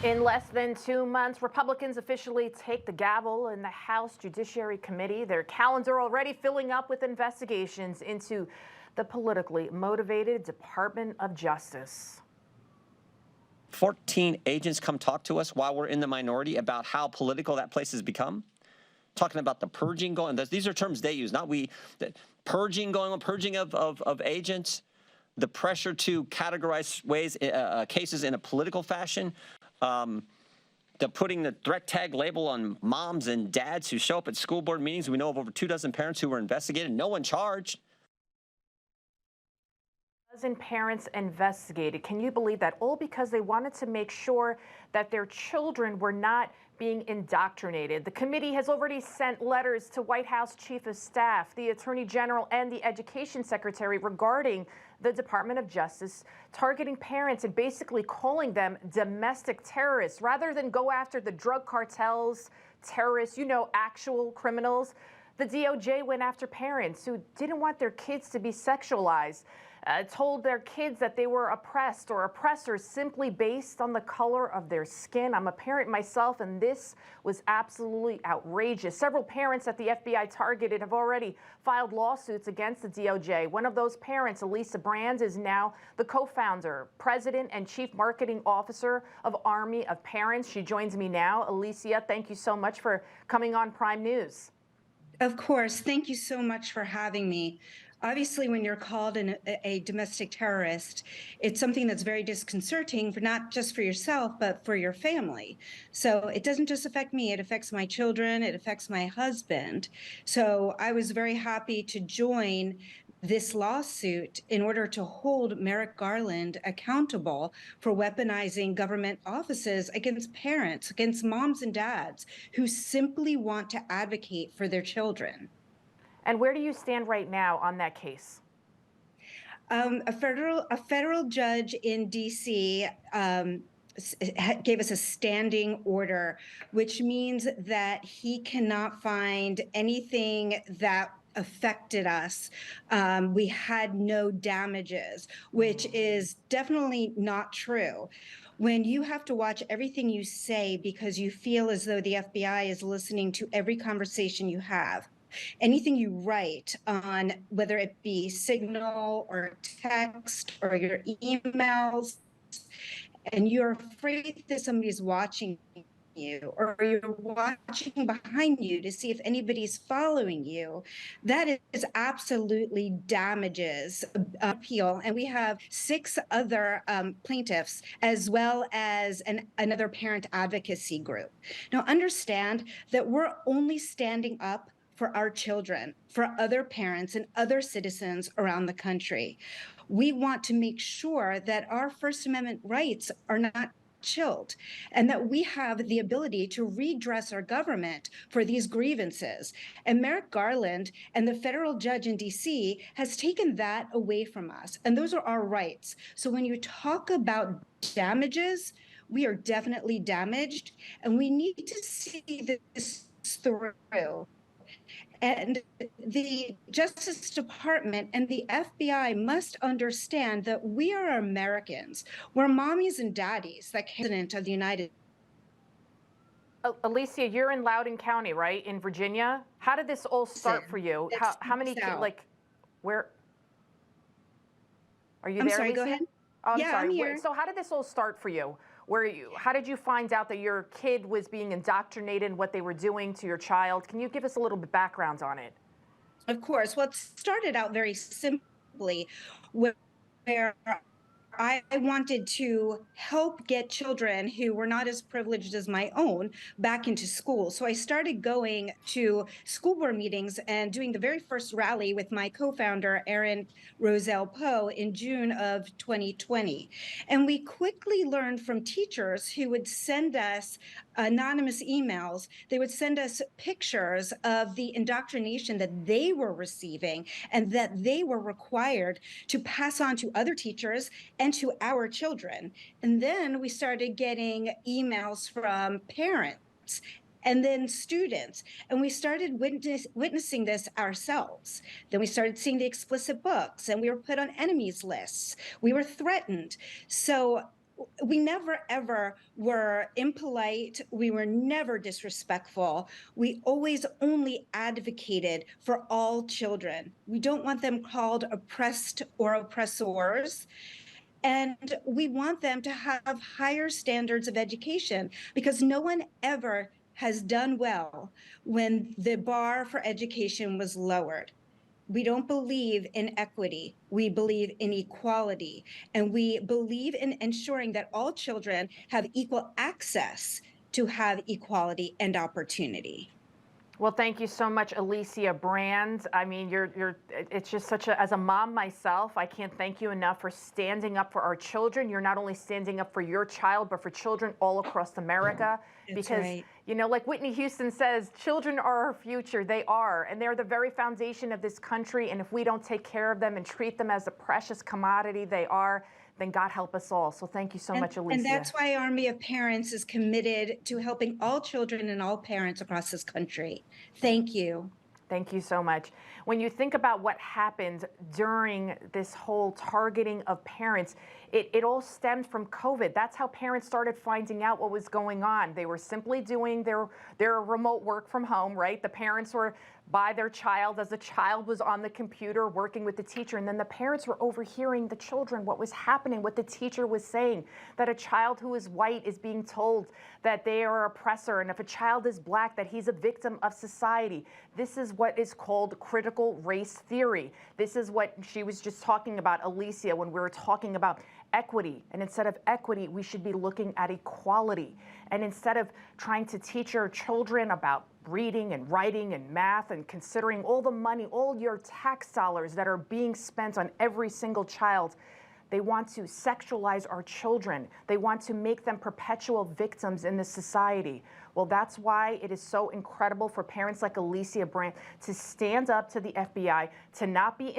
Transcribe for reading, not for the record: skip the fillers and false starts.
In less than 2 months, Republicans officially take the gavel in the House Judiciary Committee. Their calendar already filling up with investigations into the politically motivated Department of Justice. 14 agents come talk to us while we're in the minority about how political that place has become. Talking about the purging going on. These are terms they use, not we. The purging going on, purging of agents, the pressure to categorize cases in a political fashion. The putting the threat tag label on moms and dads who show up at school board meetings. We know of over 24 parents who were investigated, no one charged. Dozen parents investigated. Can you believe that? All because they wanted to make sure that their children were not being indoctrinated. The committee has already sent letters to White House Chief of Staff, the Attorney General, and the Education Secretary regarding the Department of Justice targeting parents and basically calling them domestic terrorists rather than go after the drug cartels, terrorists, actual criminals. The DOJ went after parents who didn't want their kids to be sexualized, told their kids that they were oppressed or oppressors simply based on the color of their skin. I'm a parent myself, and this was absolutely outrageous. Several parents that the FBI targeted have already filed lawsuits against the DOJ. One of those parents, Elicia, is now the co-founder, president, and chief marketing officer of Army of Parents. She joins me now. Elicia, thank you so much for coming on Prime News. Of course. Thank you so much for having me. Obviously, when you're called a domestic terrorist, it's something that's very disconcerting, not just for yourself, but for your family. So it doesn't just affect me, it affects my children, it affects my husband. So I was very happy to join this lawsuit in order to hold Merrick Garland accountable for weaponizing government offices against parents, against moms and dads who simply want to advocate for their children. And where do you stand right now on that case? A federal judge in D.C. Gave us a standing order, which means that he cannot find anything that affected us. We had no damages, which is definitely not true. When you have to watch everything you say because you feel as though the FBI is listening to every conversation you have, anything you write on, whether it be Signal or text or your emails, and you're afraid that somebody's watching you or you're watching behind you to see if anybody's following you, that is absolutely damages appeal. And we have 6 other plaintiffs, as well as another parent advocacy group. Now, understand that we're only standing up for our children, for other parents and other citizens around the country. We want to make sure that our First Amendment rights are not chilled and that we have the ability to redress our government for these grievances. And Merrick Garland and the federal judge in DC has taken that away from us. And those are our rights. So when you talk about damages, we are definitely damaged, and we need to see this through. And the Justice Department and the FBI must understand that we are Americans. We're mommies and daddies, like President of the United States. Elicia, you're in Loudoun County, right, in Virginia? How did this all start for you? How many, where? Are you there, I'm sorry, Elicia? go ahead. Oh, I'm yeah, sorry. I'm here. So how did this all start for you? How did you find out that your kid was being indoctrinated in what they were doing to your child? Can you give us a little bit background on it? Of course. Well, it started out very simply where I wanted to help get children who were not as privileged as my own back into school. So I started going to school board meetings and doing the very first rally with my co-founder, Erin Roselle Poe, in June of 2020. And we quickly learned from teachers who would send us anonymous emails. They would send us pictures of the indoctrination that they were receiving and that they were required to pass on to other teachers and to our children. And then we started getting emails from parents and then students, and we started witnessing this ourselves. Then we started seeing the explicit books, and we were put on enemies lists. We were threatened. So we never ever were impolite. We were never disrespectful. We always only advocated for all children. We don't want them called oppressed or oppressors. And we want them to have higher standards of education, because no one ever has done well when the bar for education was lowered. We don't believe in equity. We believe in equality. And we believe in ensuring that all children have equal access to have equality and opportunity. Well, thank you so much, Elicia Brand. I mean, it's just such a, as a mom myself, I can't thank you enough for standing up for our children. You're not only standing up for your child, but for children all across America. That's because, right. you know, like Whitney Houston says, children are our future. They are, and they're the very foundation of this country. And if we don't take care of them and treat them as the precious commodity they are, then God help us all. So thank you so much, Elicia. And that's why Army of Parents is committed to helping all children and all parents across this country. Thank you. Thank you so much. When you think about what happened during this whole targeting of parents, it all stemmed from COVID. That's how parents started finding out what was going on. They were simply doing their remote work from home, right? The parents were by their child as the child was on the computer working with the teacher. And then the parents were overhearing the children, what was happening, what the teacher was saying, that a child who is white is being told that they are oppressor. And if a child is black, that he's a victim of society. This is what is called critical race theory. This is what she was just talking about, Elicia, when we were talking about equity. And instead of equity, we should be looking at equality. And instead of trying to teach our children about reading and writing and math and considering all the money, all your tax dollars that are being spent on every single child, they want to sexualize our children. They want to make them perpetual victims in this society. Well, that's why it is so incredible for parents like Elicia Brand to stand up to the FBI, to not be